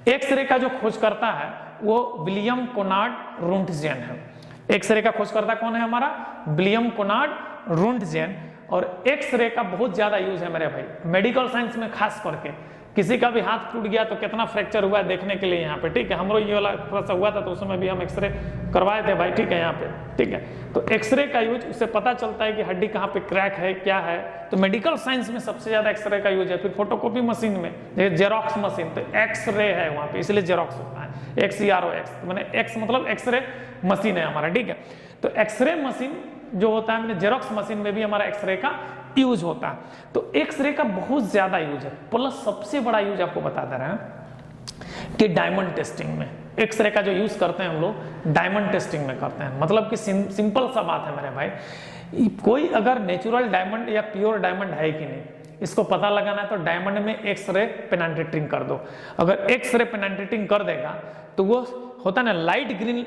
एक्स रे का जो खोज करता है वो विलियम कोनार्ड रोंटजेन है। एक्स रे का खोजकर्ता कौन है, हमारा विलियम कोनार्ड रोंटजेन। और एक्स रे का बहुत ज्यादा यूज है मेरे भाई, मेडिकल साइंस में खास करके। किसी का भी हाथ टूट गया तो कितना फ्रैक्चर हुआ है देखने के लिए यहाँ पे, ठीक है। हम लोग ये वाला थोड़ा सा हुआ था तो उस समय भी हम एक्सरे करवाए थे भाई, ठीक है, यहाँ पे, ठीक है। तो एक्सरे का यूज, उससे पता चलता है कि हड्डी कहाँ पे क्रैक है, क्या है। तो मेडिकल साइंस में सबसे ज्यादा एक्सरे का यूज है। फिर फोटोकॉपी मशीन में, जैसे जेरोक्स मशीन, तो एक्सरे है वहाँ पे, इसलिए जेरोक्स होता है, XEROX, मैंने एक्स मतलब एक्सरे मशीन है हमारा, ठीक है। तो एक्सरे मशीन जो होता है, मैंने जेरोक्स मशीन में भी हमारा एक्सरे का यूज होता है। तो एक्सरे का बहुत ज्यादा यूज है, प्लस सबसे बड़ा यूज आपको बता दे रहे हैं कि डायमंड टेस्टिंग में एक्सरे का जो यूज करते हैं हम लोग, डायमंड टेस्टिंग में करते हैं। मतलब कि सिंपल सा बात है मेरे भाई, कोई अगर नेचुरल डायमंड या प्योर डायमंड है कि नहीं, इसको पता लगाना है तो डायमंड में एक्सरे पेनिट्रेटिंग कर दो। अगर एक्सरे पेनिट्रेटिंग कर देगा तो वो होता है ना लाइट ग्रीन,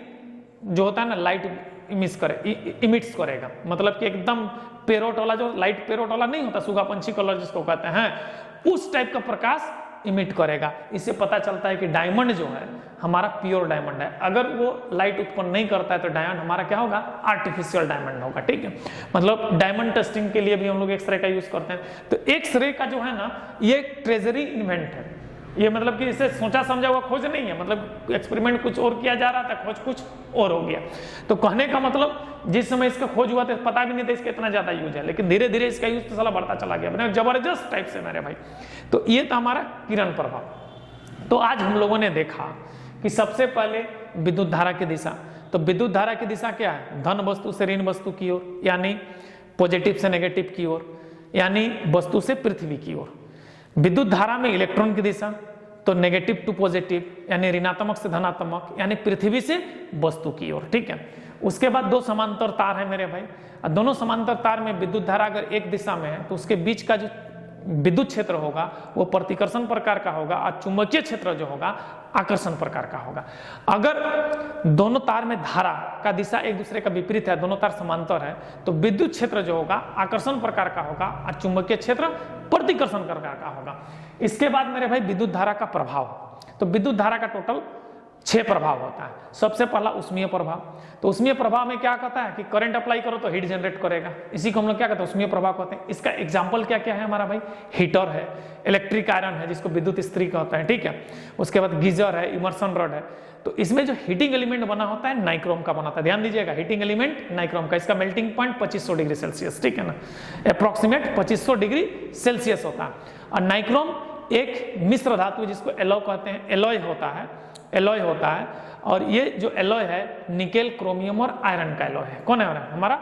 जो होता है ना लाइट इमिट्स करेगा। मतलब कि एकदम पेरोट वाला, जो लाइट पेरोट वाला नहीं होता, सुगा पंछी कलर जिसको कहते हैं, उस टाइप का प्रकाश इमिट करेगा। इससे पता चलता है कि डायमंड जो है हमारा प्योर डायमंड है। अगर वो लाइट उत्पन्न नहीं करता है तो डायमंड हमारा क्या होगा, आर्टिफिशियल डायमंड होगा। ठीक है, मतलब डायमंड टेस्टिंग के लिए भी हम लोग एक्सरे का यूज करते हैं। तो एक्सरे का जो है ना, ये एक ट्रेजरी इन्वेंट है। ये मतलब कि इसे सोचा समझा हुआ खोज नहीं है, मतलब एक्सपेरिमेंट कुछ और किया जा रहा था, खोज कुछ और हो गया। तो कहने का मतलब जिस समय इसका खोज हुआ था पता भी नहीं था इसका इतना ज्यादा यूज है, लेकिन धीरे धीरे इसका यूज तो साला बढ़ता चला गया, जबरदस्त टाइप से मेरे भाई। तो ये था हमारा किरण प्रभाव। तो आज हम लोगों ने देखा कि सबसे पहले विद्युत धारा की दिशा। तो विद्युत धारा की दिशा क्या है, धन वस्तु से ऋण वस्तु की ओर, यानी पॉजिटिव से नेगेटिव की ओर, यानी वस्तु से पृथ्वी की ओर। विद्युत धारा में इलेक्ट्रॉन की दिशा तो नेगेटिव टू पॉजिटिव, यानी ऋणात्मक से धनात्मक, यानी पृथ्वी से वस्तु की ओर। ठीक है, उसके बाद दो समांतर तार है मेरे भाई, और दोनों समांतर तार में विद्युत धारा अगर एक दिशा में है तो उसके बीच का जो विद्युत क्षेत्र होगा वो प्रतिकर्षण प्रकार का होगा, और चुंबकीय क्षेत्र जो होगा आकर्षण प्रकार का होगा। अगर दोनों तार में धारा का दिशा एक दूसरे का विपरीत है, दोनों तार समांतर है, तो विद्युत क्षेत्र जो होगा आकर्षण प्रकार का होगा, और चुंबकीय क्षेत्र प्रतिकर्षण प्रकार का होगा। इसके बाद मेरे भाई विद्युत धारा का प्रभाव। तो विद्युत धारा का टोटल 6 प्रभाव होता है। सबसे पहला उष्मीय प्रभाव। तो उष्मीय प्रभाव में क्या कहता है कि करंट अप्लाई करो तो हीट जनरेट करेगा, इसी को हम लोग क्या कहते हैं, उष्मीय प्रभाव कहते हैं। इसका एग्जांपल क्या क्या है हमारा भाई, हीटर है, इलेक्ट्रिक आयरन है जिसको विद्युत इस्त्री कहते हैं। ठीक है, उसके बाद गीजर है, इमर्सन रॉड है। तो इसमें जो हीटिंग एलिमेंट बना होता है नाइक्रोम का बना होता है, ध्यान दीजिएगा, हीटिंग एलिमेंट नाइक्रोम का। इसका मेल्टिंग पॉइंट 2500 डिग्री सेल्सियस, ठीक है ना, अप्रोक्सीमेट 2500 डिग्री सेल्सियस होता है। और नाइक्रोम एक मिश्र धातु जिसको एलॉय कहते हैं, एलॉय होता है। और ये जो एलॉय है निकेल, क्रोमियम और आयरन का एलॉय है। कौन है हमारा,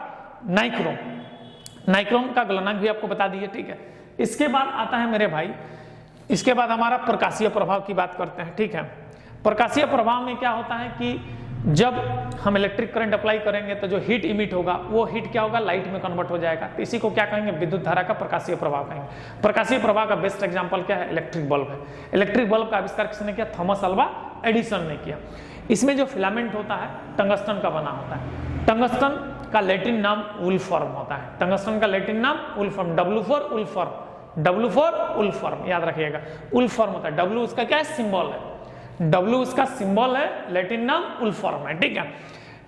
नाइक्रोम। नाइक्रोम का गलनांक भी आपको बता दिए। ठीक है, इसके बाद आता है मेरे भाई, इसके बाद हमारा प्रकाशीय प्रभाव की बात करते हैं। ठीक है, प्रकाशीय प्रभाव में क्या होता है कि जब हम इलेक्ट्रिक करंट अप्लाई करेंगे तो जो हीट इमिट होगा वो हीट क्या होगा, लाइट में कन्वर्ट हो जाएगा। तो इसी को क्या कहेंगे, विद्युत धारा का प्रकाशीय प्रभाव कहेंगे। प्रकाशीय प्रभाव का बेस्ट एग्जांपल क्या है, इलेक्ट्रिक बल्ब है। इलेक्ट्रिक बल्ब का आविष्कार किसने किया, थॉमस अल्वा एडिसन ने किया। इसमें जो फिलामेंट होता है टंगस्टन का बना होता है। टंगस्टन का लैटिन नाम वुल्फर्म होता है। टंगस्टन का लैटिन नाम वुल्फर्म, W फॉर वुल्फर्म, W फॉर वुल्फर्म, याद रखिएगा, वुल्फर्म होता है। W उसका क्या है, सिंबल है, W उसका सिंबल है, लैटिन नाम वुल्फर्म है। ठीक है,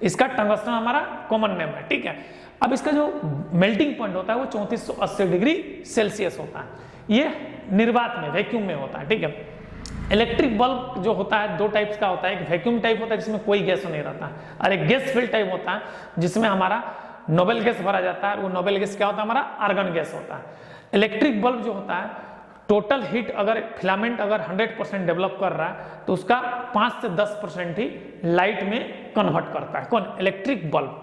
इसका टंगस्टन हमारा कॉमन नेम है। ठीक है, अब इसका जो मेल्टिंग पॉइंट होता है वो 3480 डिग्री सेल्सियस होता है। ये निर्वात में, वैक्यूम में होता है। ठीक है, इलेक्ट्रिक बल्ब जो होता है 2 टाइप्स का होता है, एक वैक्यूम टाइप होता है जिसमें कोई गैस नहीं रहता है, और एक गैस फिल्ड टाइप होता है जिसमें हमारा नोबेल गैस भरा जाता है। वो नोबेल गैस क्या होता है, हमारा आर्गन गैस होता है। इलेक्ट्रिक बल्ब जो होता है, टोटल हीट अगर फिलामेंट अगर 100% डेवलप कर रहा है तो उसका 5 से 10% ही लाइट में कन्वर्ट करता है। कौन, इलेक्ट्रिक बल्ब।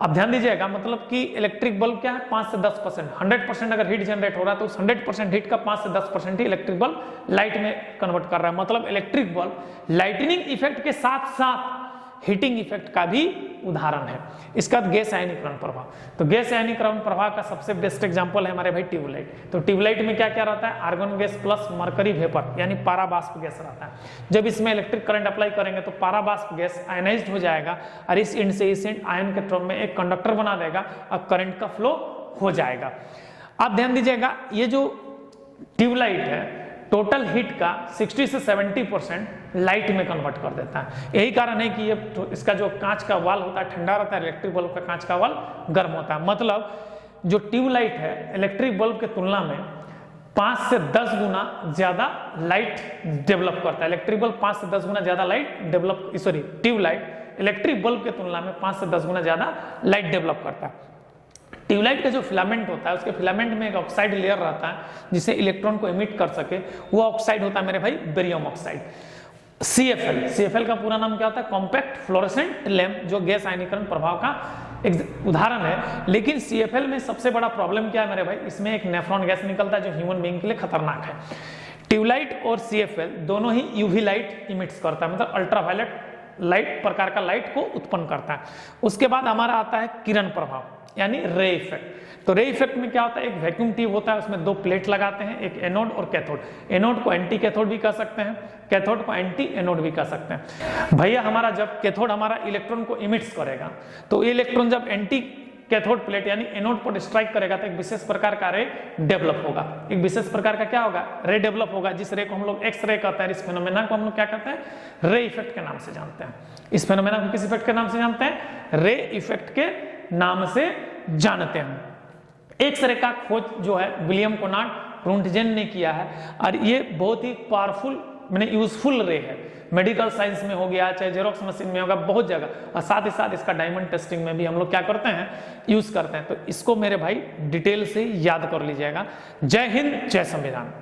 अब ध्यान दीजिएगा, मतलब कि इलेक्ट्रिक बल्ब क्या है, 5 से 10%, 100% अगर हीट जनरेट हो रहा है तो उस 100% हीट का 5 से 10% ही इलेक्ट्रिक बल्ब लाइट में कन्वर्ट कर रहा है। मतलब इलेक्ट्रिक बल्ब लाइटनिंग इफेक्ट के साथ साथ हीटिंग इफेक्ट का भी उदाहरण है। इसका गैस आयनीकरण प्रभाव। तो गैस आयनीकरण प्रभाव का सबसे बेस्ट एग्जांपल है हमारे भाई ट्यूबलाइट। तो ट्यूबलाइट में क्या क्या रहता है, argon gas plus mercury vapour, यानी पाराबाष्प गैस रहता है। जब इसमें इलेक्ट्रिक करंट अप्लाई करेंगे तो पाराबाष्प गैस आयनाइज्ड हो जाएगा, और इस एंड से इस एंड आयन के थ्रू में एक कंडक्टर बना देगा और करंट का फ्लो हो जाएगा। आप ध्यान दीजिएगा, ये जो ट्यूबलाइट है टोटल हीट का 60 से 70% लाइट में कन्वर्ट कर देता है। यही कारण है कि ये इसका जो कांच का वाल होता है ठंडा रहता है, इलेक्ट्रिक बल्ब का कांच का वाल गर्म होता है। मतलब जो ट्यूबलाइट है इलेक्ट्रिक बल्ब के तुलना में 5 से 10 गुना ज्यादा लाइट डेवलप करता है। इलेक्ट्रिक बल्ब 5 से 10 गुना ज्यादा light develop, sorry tubelight electric bulb के तुलना में 5 से 10 गुना ज्यादा लाइट डेवलप करता है। ट्यूबलाइट का जो फिलामेंट होता है उसके फिलामेंट में एक ऑक्साइड लेयर रहता है जिसे इलेक्ट्रॉन को एमिट कर सके, वो ऑक्साइड होता है मेरे भाई बेरियम ऑक्साइड, CFL। CFL का पूरा नाम क्या होता है, कॉम्पैक्ट फ्लोरेसेंट लैंप, जो गैस आयनीकरण प्रभाव का एक उदाहरण है। लेकिन CFL में सबसे बड़ा प्रॉब्लम क्या है मेरे भाई, इसमें एक नेफ्रॉन गैस निकलता है जो ह्यूमन बीइंग के लिए खतरनाक है। ट्यूबलाइट और CFL दोनों ही UV लाइट इमिट्स करता है, मतलब अल्ट्रावायलेट लाइट प्रकार का लाइट को उत्पन्न करता है। उसके बाद हमारा आता है किरण प्रभाव, यानी रे इफेक्ट। तो रे इफेक्ट में क्या होता है, एक वैक्यूम ट्यूब होता है, उसमें 2 प्लेट लगाते हैं, एक एनोड और कैथोड। एनोड को एंटी कैथोड भी कह सकते हैं, कैथोड को एंटी एनोड भी कह सकते हैं। भैया हमारा जब कैथोड हमारा इलेक्ट्रॉन को इमिट्स करेगा तो इलेक्ट्रॉन जब एंटी कैथोड प्लेट यानी एनोड पर स्ट्राइक करेगा तो एक विशेष प्रकार का रे डेवलप होगा। एक विशेष प्रकार का क्या होगा? रे डेवलप होगा, जिस रे को हम लोग एक्स रे कहते हैं। इस फेनोमेना को हम लोग क्या कहते हैं? रे इफेक्ट के नाम से जानते हैं। इस फेनोमेना को किस इफेक्ट के नाम से जानते हैं? रे इफेक्ट के नाम से जानते हैं। एक्स रे का खोज जो है विलियम कोनार्ड रोंटगेन ने किया है और ये बहुत ही पावरफुल मैंने यूजफुल रे है। मेडिकल साइंस में हो गया, चाहे जेरोक्स मशीन में होगा, बहुत जगह, और साथ ही साथ इसका डायमंड टेस्टिंग में भी हम लोग क्या करते हैं? यूज करते हैं। तो इसको मेरे भाई डिटेल से याद कर लीजिएगा। जय हिंद, जय संविधान।